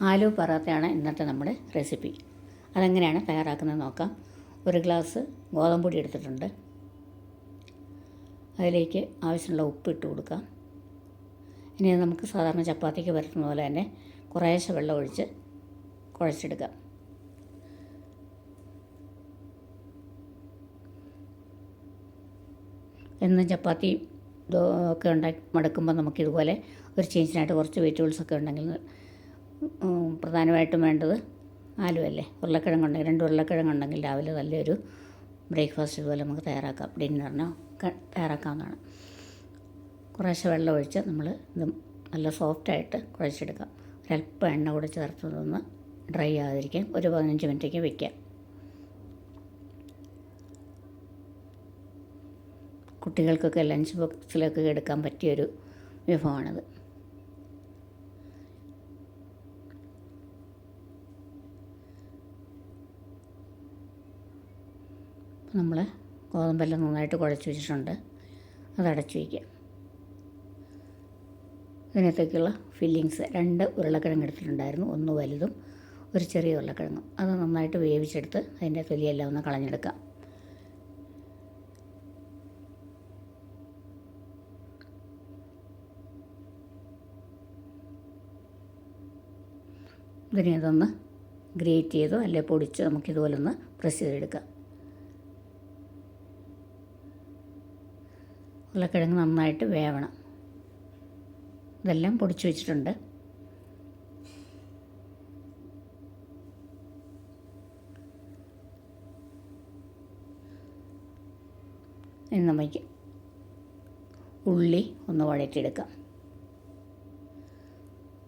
ആലു പറാത്തയാണ് ഇന്നത്തെ നമ്മുടെ റെസിപ്പി. അതെങ്ങനെയാണ് തയ്യാറാക്കുന്നത് നോക്കാം. ഒരു ഗ്ലാസ് ഗോതമ്പ് പൊടി എടുത്തിട്ടുണ്ട്. അതിലേക്ക് ആവശ്യമുള്ള ഉപ്പ് ഇട്ട് കൊടുക്കാം. ഇനി നമുക്ക് സാധാരണ ചപ്പാത്തിക്ക് പരത്തുന്ന പോലെ തന്നെ കുറേശ്ശെ വെള്ളം ഒഴിച്ച് കുഴച്ചെടുക്കാം. എന്നും ചപ്പാത്തി ഒക്കെ ഉണ്ടാക്കി മടക്കുമ്പോൾ നമുക്കിതുപോലെ ഒരു ചേഞ്ചിനായിട്ട് കുറച്ച് വെജിറ്റബിൾസൊക്കെ ഉണ്ടെങ്കിൽ പ്രധാനമായിട്ടും വേണ്ടത് ആലുവല്ലേ. ഉരുളക്കിഴങ്ങുണ്ടെങ്കിൽ 2 ഉരുളക്കിഴങ്ങുണ്ടെങ്കിൽ രാവിലെ നല്ലൊരു ബ്രേക്ക്ഫാസ്റ്റ് ഇതുപോലെ നമുക്ക് തയ്യാറാക്കാം. ഡിന്നറിനോ ഒക്കെ തയ്യാറാക്കാവുന്നതാണ്. കുറേശ്ശെ വെള്ളം ഒഴിച്ച് നമ്മൾ ഇത് നല്ല സോഫ്റ്റായിട്ട് കുഴച്ചെടുക്കാം. ഒരല്പം എണ്ണ കൂടെ ചേർത്തതൊന്ന് ഡ്രൈ ആകാതിരിക്കാൻ ഒരു 15 മിനിറ്റേക്ക് വയ്ക്കാം. കുട്ടികൾക്കൊക്കെ ലഞ്ച് ബോക്സിലൊക്കെ എടുക്കാൻ പറ്റിയൊരു വിഭവമാണിത്. നമ്മൾ ഗോതമ്പെല്ലാം നന്നായിട്ട് കുഴച്ച് വെച്ചിട്ടുണ്ട്. അത് അടച്ചു വയ്ക്കാം. ഇതിനകത്തേക്കുള്ള ഫില്ലിങ്സ് 2 ഉരുളക്കിഴങ്ങ് എടുത്തിട്ടുണ്ടായിരുന്നു. 1 വലുതും ഒരു ചെറിയ ഉരുളക്കിഴങ്ങും. അത് നന്നായിട്ട് വേവിച്ചെടുത്ത് അതിൻ്റെ തൊലിയെല്ലാം ഒന്ന് കളഞ്ഞെടുക്കാം. ഇതിനെ ഇതൊന്ന് ഗ്രേറ്റ് ചെയ്തോ അല്ലെ പൊടിച്ചോ നമുക്കിതുപോലെ ഒന്ന് പ്രസ് ചെയ്തെടുക്കാം. ഉരുളക്കിഴങ്ങ് നന്നായിട്ട് വേവണം. ഇതെല്ലാം പൊടിച്ച് വെച്ചിട്ടുണ്ട്. ഇനി നമുക്ക് ഉള്ളി ഒന്ന് വഴറ്റിയെടുക്കാം.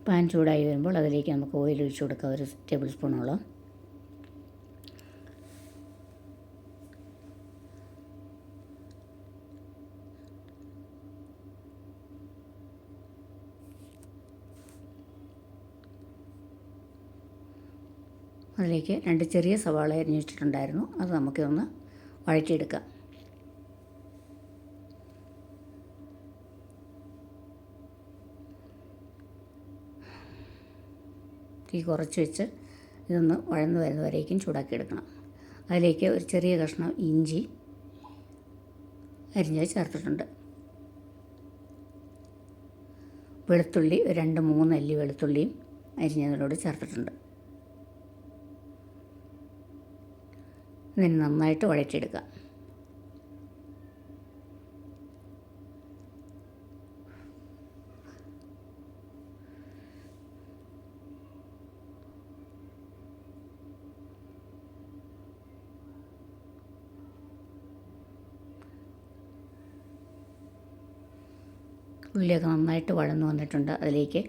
പാൻ ചൂടായി വരുമ്പോൾ അതിലേക്ക് നമുക്ക് ഓയിൽ ഒഴിച്ച് കൊടുക്കാം, 1 ടേബിൾ സ്പൂണോളം. അതിലേക്ക് 2 ചെറിയ സവാള അരിഞ്ഞ് വെച്ചിട്ടുണ്ടായിരുന്നു. അത് നമുക്കൊന്ന് വഴറ്റിയെടുക്കാം. തീ കുറച്ച് വെച്ച് ഇതൊന്ന് വഴന്ന് വരുന്നവരേക്കും ചൂടാക്കിയെടുക്കണം. അതിലേക്ക് ഒരു ചെറിയ കഷ്ണം ഇഞ്ചി അരിഞ്ഞത് ചേർത്തിട്ടുണ്ട്. വെളുത്തുള്ളി 2-3 അല്ലി വെളുത്തുള്ളിയും അരിഞ്ഞതിനോട് ചേർത്തിട്ടുണ്ട്. ഇതിന് നന്നായിട്ട് വഴറ്റിയെടുക്കാം. ഉള്ളിയൊക്കെ നന്നായിട്ട് വഴന്നു വന്നിട്ടുണ്ട്. അതിലേക്ക്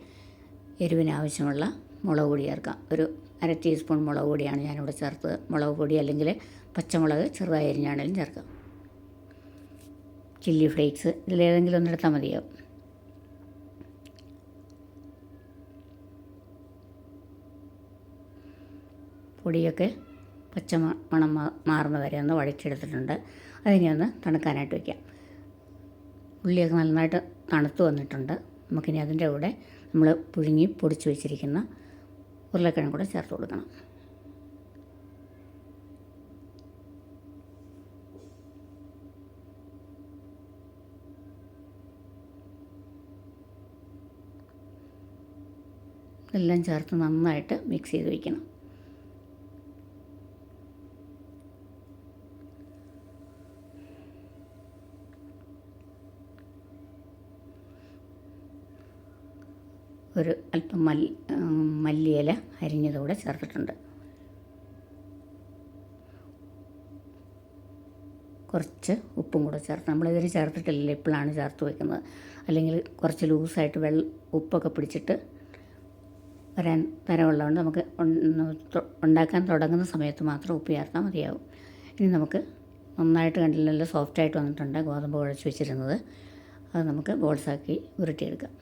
എരിവിനാവശ്യമുള്ള മുളക് പൊടി ചേർക്കാം. ഒരു 1/2 ടീസ്പൂൺ മുളക് പൊടിയാണ് ഞാനിവിടെ ചേർത്തത്. മുളക് പൊടി അല്ലെങ്കിൽ പച്ചമുളക് ചെറുതായി അരിഞ്ഞാണെങ്കിലും ചേർക്കാം. ചില്ലി ഫ്ലേക്സ് ഇതിലേതെങ്കിലും ഒന്നെടുത്താൽ മതിയാവും. പൊടിയൊക്കെ പച്ച മണം മാറുന്ന വരെ ഒന്ന് വഴറ്റിയെടുത്തിട്ടുണ്ട്. അതിനെ ഒന്ന് തണുക്കാനായിട്ട് വയ്ക്കാം. ഉള്ളിയൊക്കെ നന്നായിട്ട് തണുത്ത് വന്നിട്ടുണ്ട്. നമുക്കിനി അതിൻ്റെ കൂടെ നമ്മൾ പുഴുങ്ങി പൊടിച്ച് വെച്ചിരിക്കുന്ന ഉരുളക്കിഴങ്ങ് കൂടെ ചേർത്ത് കൊടുക്കണം. എല്ലാം ചേർത്ത് നന്നായിട്ട് മിക്സ് ചെയ്ത് വയ്ക്കണം. ഒരു അല്പം മല്ലിയില അരിഞ്ഞതുകൂടെ ചേർത്തിട്ടുണ്ട്. കുറച്ച് ഉപ്പും കൂടെ ചേർത്ത്, നമ്മളിതിന് ചേർത്തിട്ടില്ല, ഇപ്പോഴാണ് ചേർത്ത് വയ്ക്കുന്നത്. അല്ലെങ്കിൽ കുറച്ച് ലൂസായിട്ട് ഉപ്പൊക്കെ പിടിച്ചിട്ട് വരാൻ തരമുള്ളതുകൊണ്ട് നമുക്ക് ഉണ്ടാക്കാൻ തുടങ്ങുന്ന സമയത്ത് മാത്രം ഉപ്പ് ചേർത്താൽ മതിയാവും. ഇനി നമുക്ക് നന്നായിട്ട് കണ്ടില്ലല്ലോ, സോഫ്റ്റായിട്ട് വന്നിട്ടുണ്ട് ഗോതമ്പ് കുഴച്ച് വെച്ചിരുന്നത്. അത് നമുക്ക് ബോൾസാക്കി ഉരുട്ടിയെടുക്കാം.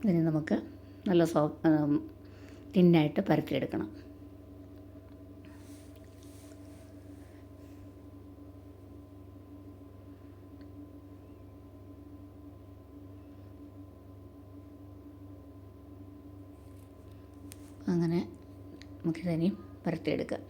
ഇതിന് നമുക്ക് നല്ല തിന്നായിട്ട് പരത്തിയെടുക്കണം. അങ്ങനെ നമുക്കിതിനെയും പരത്തിയെടുക്കാം.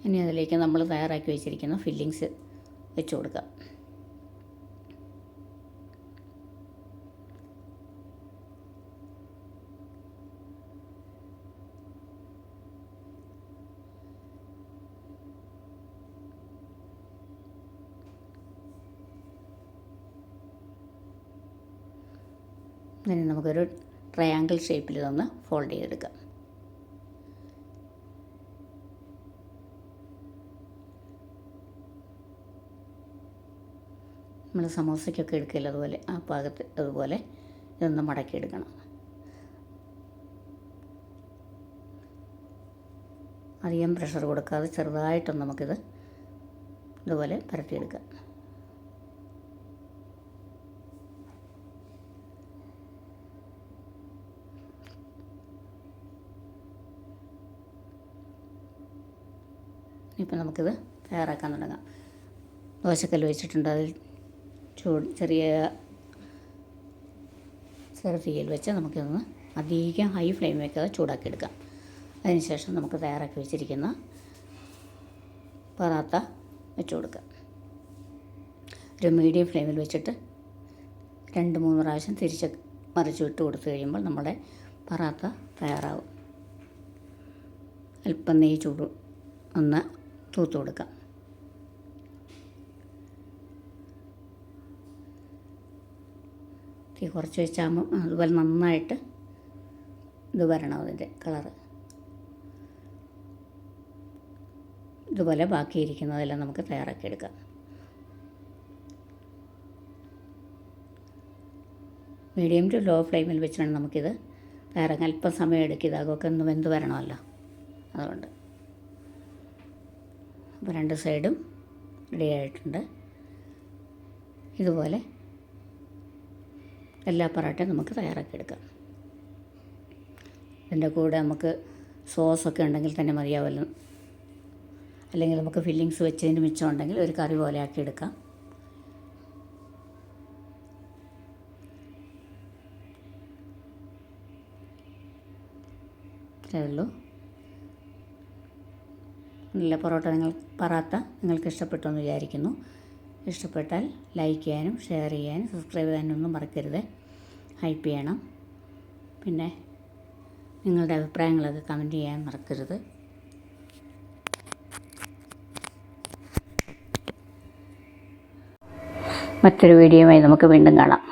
ഇനി അതിലേക്ക് നമ്മൾ തയ്യാറാക്കി വെച്ചിരിക്കുന്ന ഫില്ലിങ്സ് വെച്ച് കൊടുക്കാം. ഇനി നമുക്കൊരു ട്രയാങ്കിൾ ഷേപ്പിൽ ഇതൊന്ന് ഫോൾഡ് ചെയ്തെടുക്കാം. നമ്മൾ സമോസയ്ക്കൊക്കെ എടുക്കില്ല അതുപോലെ ആ പാകത്ത് അതുപോലെ ഇതൊന്ന് മടക്കിയെടുക്കണം. അധികം പ്രഷർ കൊടുക്കാതെ ചെറുതായിട്ടൊന്ന് നമുക്കിത് ഇതുപോലെ പരത്തിയെടുക്കാം. ഇപ്പം നമുക്കിത് തയ്യാറാക്കാൻ തുടങ്ങാം. ദോശക്കല്ല് വെച്ചിട്ടുണ്ട്. അതിൽ ചെറു തീയിൽ വെച്ച് നമുക്കിതൊന്ന് അധികം ഹൈ ഫ്ലെയിം വെക്കാതെ ചൂടാക്കിയെടുക്കാം. അതിനുശേഷം നമുക്ക് തയ്യാറാക്കി വെച്ചിരിക്കുന്ന പൊറാത്ത വെച്ച് കൊടുക്കാം. ഒരു മീഡിയം ഫ്ലെയിമിൽ വെച്ചിട്ട് 2-3 പ്രാവശ്യം മറിച്ച് വിട്ട് കൊടുത്തു കഴിയുമ്പോൾ നമ്മുടെ പൊറാത്ത തയ്യാറാവും. അല്പം നെയ്യ് ചൂട് ഒന്ന് തൂത്ത് കൊടുക്കാം. തീ കുറച്ച് വെച്ചാകുമ്പോൾ അതുപോലെ നന്നായിട്ട് ഇത് വരണം, അതിൻ്റെ കളറ്. ഇതുപോലെ ബാക്കിയിരിക്കുന്നതെല്ലാം നമുക്ക് തയ്യാറാക്കിയെടുക്കാം. മീഡിയം ടു ലോ ഫ്ലെയിമിൽ വെച്ചാണ് നമുക്കിത് തയ്യാറാക്കാൻ. അല്പം സമയം എടുക്കും, ഇതാകൊക്കെ ഒന്ന് വെന്ത് വരണമല്ലോ, അതുകൊണ്ട്. അപ്പോൾ 2 സൈഡും റെഡി ആയിട്ടുണ്ട്. ഇതുപോലെ എല്ലാ പൊറാട്ടയും നമുക്ക് തയ്യാറാക്കിയെടുക്കാം. ഇതിൻ്റെ കൂടെ നമുക്ക് സോസൊക്കെ ഉണ്ടെങ്കിൽ തന്നെ മതിയാവല്ലോ. അല്ലെങ്കിൽ നമുക്ക് ഫില്ലിങ്സ് വെച്ചതിന് മിച്ചം ഉണ്ടെങ്കിൽ ഒരു കറി പോലെ ആക്കിയെടുക്കാം. ഇത്രയേ ഉള്ളൂ. നല്ല പൊറാത്ത നിങ്ങൾക്ക് ഇഷ്ടപ്പെട്ടു എന്ന് വിചാരിക്കുന്നു. ഇഷ്ടപ്പെട്ടാൽ ലൈക്ക് ചെയ്യാനും ഷെയർ ചെയ്യാനും സബ്സ്ക്രൈബ് ചെയ്യാനും ഒന്നും മറക്കരുത്. ഹൈപ്പ് ചെയ്യണം. പിന്നെ നിങ്ങളുടെ അഭിപ്രായങ്ങളൊക്കെ കമൻറ്റ് ചെയ്യാൻ മറക്കരുത്. മറ്റൊരു വീഡിയോയുമായി നമുക്ക് വീണ്ടും കാണാം.